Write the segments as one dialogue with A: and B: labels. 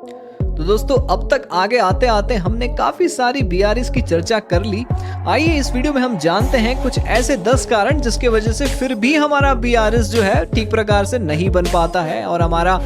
A: तो दोस्तों अब तक आगे आते आते हमने काफी सारी बीआरएस की चर्चा कर ली। आइए इस वीडियो में हम जानते हैं कुछ ऐसे 10 कारण जिसके वजह से फिर भी हमारा बीआरएस जो है ठीक प्रकार से नहीं बन पाता है और हमारा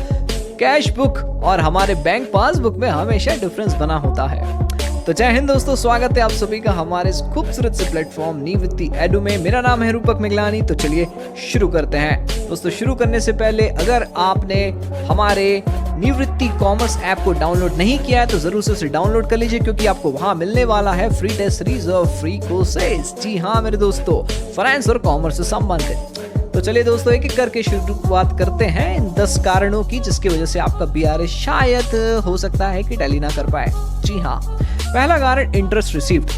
A: कैश बुक और हमारे बैंक पासबुक में हमेशा डिफरेंस बना होता है। तो जय हिंद दोस्तों, स्वागत है आप सभी का हमारे इस खूबसूरत से प्लेटफॉर्म निवृत्ति एडू में। मेरा नाम है रूपक मिगलानी। तो चलिए शुरू करते हैं। दोस्तों शुरू करने से पहले अगर आपने हमारे निवृत्ति कॉमर्स ऐप को डाउनलोड नहीं किया है तो जरूर से उसे डाउनलोड कर लीजिए, क्योंकि आपको वहां मिलने वाला है फ्री टेस्ट सीरीज और फ्री कोर्सेज। जी हाँ मेरे दोस्तों, फाइनेंस और कॉमर्स से संबंधित। तो चलिए दोस्तों एक एक करके शुरुआत करते हैं इन 10 कारणों की जिसकी वजह से आपका बीआरएस शायद हो सकता है कि टैली ना कर पाए। जी हाँ, पहला कारण इंटरेस्ट रिसीव्ड।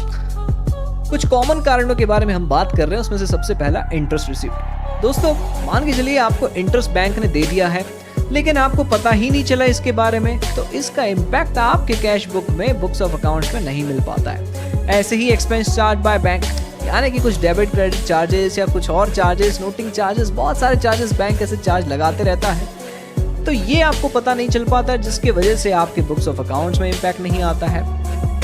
A: कुछ कॉमन कारणों के बारे में हम बात कर रहे हैं, उसमें से सबसे पहला इंटरेस्ट रिसीव्ड। दोस्तों मान के चलिए आपको इंटरेस्ट बैंक ने दे दिया है लेकिन आपको पता ही नहीं चला इसके बारे में, तो इसका इम्पैक्ट आपके कैश बुक में बुक्स ऑफ अकाउंट्स में नहीं मिल पाता है। ऐसे ही एक्सपेंस चार्ज बाय बैंक, यानी कि कुछ डेबिट क्रेडिट चार्जेस या कुछ और चार्जेस, नोटिंग चार्जेस, बहुत सारे चार्जेस बैंक ऐसे चार्ज लगाते रहता है, तो ये आपको पता नहीं चल पाता है जिसकी वजह से आपके बुक्स ऑफ अकाउंट्स में इम्पैक्ट नहीं आता है।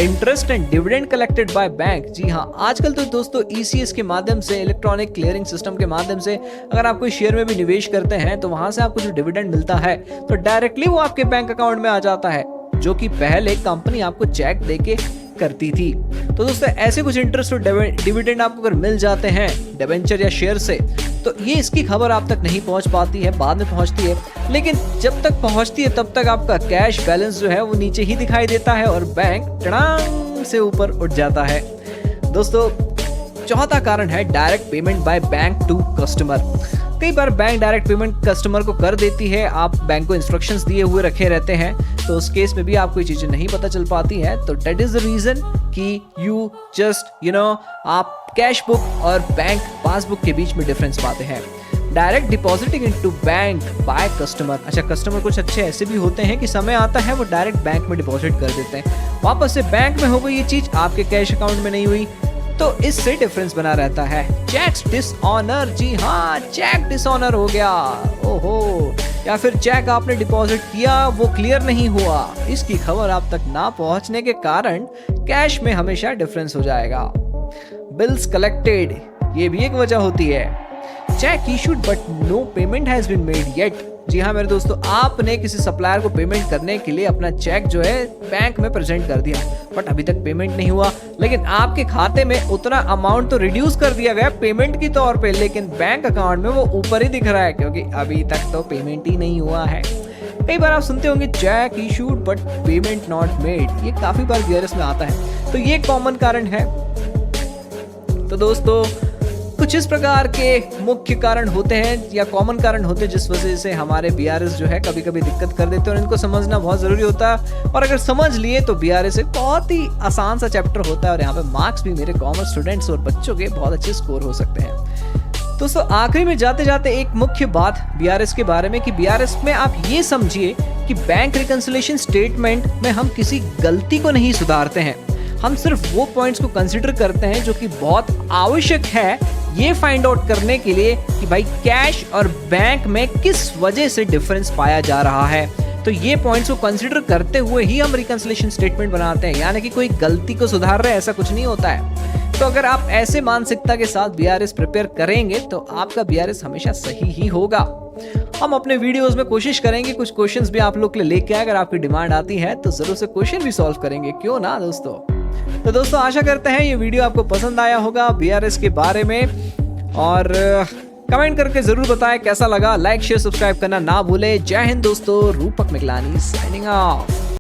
A: Interest and dividend collected by bank. जी हाँ, आजकल तो दोस्तों ईसीएस के माध्यम से, इलेक्ट्रॉनिक क्लियरिंग सिस्टम के माध्यम से अगर आप कोई शेयर में भी निवेश करते हैं तो वहां से आपको जो डिविडेंड मिलता है तो डायरेक्टली वो आपके बैंक अकाउंट में आ जाता है, जो कि पहले कंपनी आपको चेक देके करती थी। तो दोस्तों ऐसे कुछ इंटरेस्ट और डिविडेंड आपको अगर मिल जाते हैं डिबेंचर या शेयर से, तो ये इसकी खबर आप तक नहीं पहुंच पाती है, बाद में पहुंचती है, लेकिन जब तक पहुंचती है तब तक आपका कैश बैलेंस जो है वो नीचे ही दिखाई देता है और बैंक टड़ांग से ऊपर उठ जाता है। दोस्तों चौथा कारण है direct payment by bank to customer. कई बार बैंक डायरेक्ट पेमेंट कस्टमर को कर देती है, आप बैंक को इंस्ट्रक्शंस दिए हुए रखे रहते हैं, तो उस केस में भी आपको ये चीजें नहीं पता चल पाती है। तो दैट इज द रीजन कि यू जस्ट आप कैश बुक और बैंक पासबुक के बीच में डिफरेंस पाते हैं। Direct depositing into bank by customer. अच्छा, कस्टमर कुछ अच्छे ऐसे भी होते हैं कि समय आता है वो डायरेक्ट बैंक में डिपॉजिट कर देते हैं, वापस से बैंक में हो गई ये चीज, आपके कैश अकाउंट में नहीं हुई, तो इससे डिफरेंस बना रहता है। Check dishonour. जी हाँ, चेक डिसऑनर हो गया, ओहो, या फिर चेक आपने डिपॉजिट किया वो क्लियर नहीं हुआ, इसकी खबर आप तक ना पहुंचने के कारण कैश में हमेशा डिफरेंस हो जाएगा। बिल्स कलेक्टेड, ये भी एक वजह होती है। Cheque issued but no payment has been made yet. जी हाँ मेरे दोस्तों, आपने किसी सप्लायर को पेमेंट करने के लिए अपना चेक जो है बैंक में प्रेजेंट कर दिया, बट अभी तक पेमेंट नहीं हुआ, लेकिन आपके खाते में उतना अमाउंट तो रिड्यूस कर दिया गया पेमेंट की तौर पे, लेकिन बैंक अकाउंट में वो ऊपर ही दिख रहा है क्योंकि अभी तक तो पेमेंट ही नहीं हुआ है। कई बार आप सुनते होंगे check issued but payment not made, ये काफी बार बीआरएस में आता है, तो ये कॉमन कारण है। तो दोस्तों कुछ इस प्रकार के मुख्य कारण होते हैं या कॉमन कारण होते हैं जिस वजह से हमारे बीआरएस जो है कभी कभी दिक्कत कर देते हैं, और इनको समझना बहुत जरूरी होता है, और अगर समझ लिए तो बीआरएस एक बहुत ही आसान सा चैप्टर होता है और यहाँ पे मार्क्स भी मेरे कॉमर्स स्टूडेंट्स और बच्चों के बहुत अच्छे स्कोर हो सकते हैं। दोस्तों आखिरी में जाते जाते एक मुख्य बात बीआरएस के बारे में कि बीआरएस में आप ये समझिए कि बैंक रिकंसिलिएशन स्टेटमेंट में हम किसी गलती को नहीं सुधारते हैं, हम सिर्फ वो पॉइंट्स को कंसिडर करते हैं जो कि बहुत आवश्यक है ये फाइंड आउट करने के लिए कि भाई कैश और बैंक में किस वजह से डिफरेंस पाया जा रहा है। तो ये पॉइंट्स को कंसिडर करते हुए ही हम रिकंसिलिएशन स्टेटमेंट बनाते हैं, यानी कि कोई गलती को सुधार रहे ऐसा कुछ नहीं होता है। तो अगर आप ऐसे मानसिकता के साथ बीआरएस प्रिपेयर करेंगे तो आपका बीआरएस हमेशा सही ही होगा। हम अपने वीडियोस में कोशिश करेंगे कुछ क्वेश्चंस भी आप लोग के लिए लेके आए, अगर आपकी डिमांड आती है तो जरूर से क्वेश्चन भी सॉल्व करेंगे, क्यों ना दोस्तों। तो दोस्तों आशा करते हैं ये वीडियो आपको पसंद आया होगा बीआरएस के बारे में, और कमेंट करके जरूर बताएं कैसा लगा। लाइक शेयर सब्सक्राइब करना ना भूले। जय हिंद दोस्तों, रूपक मिगलानी साइनिंग ऑफ।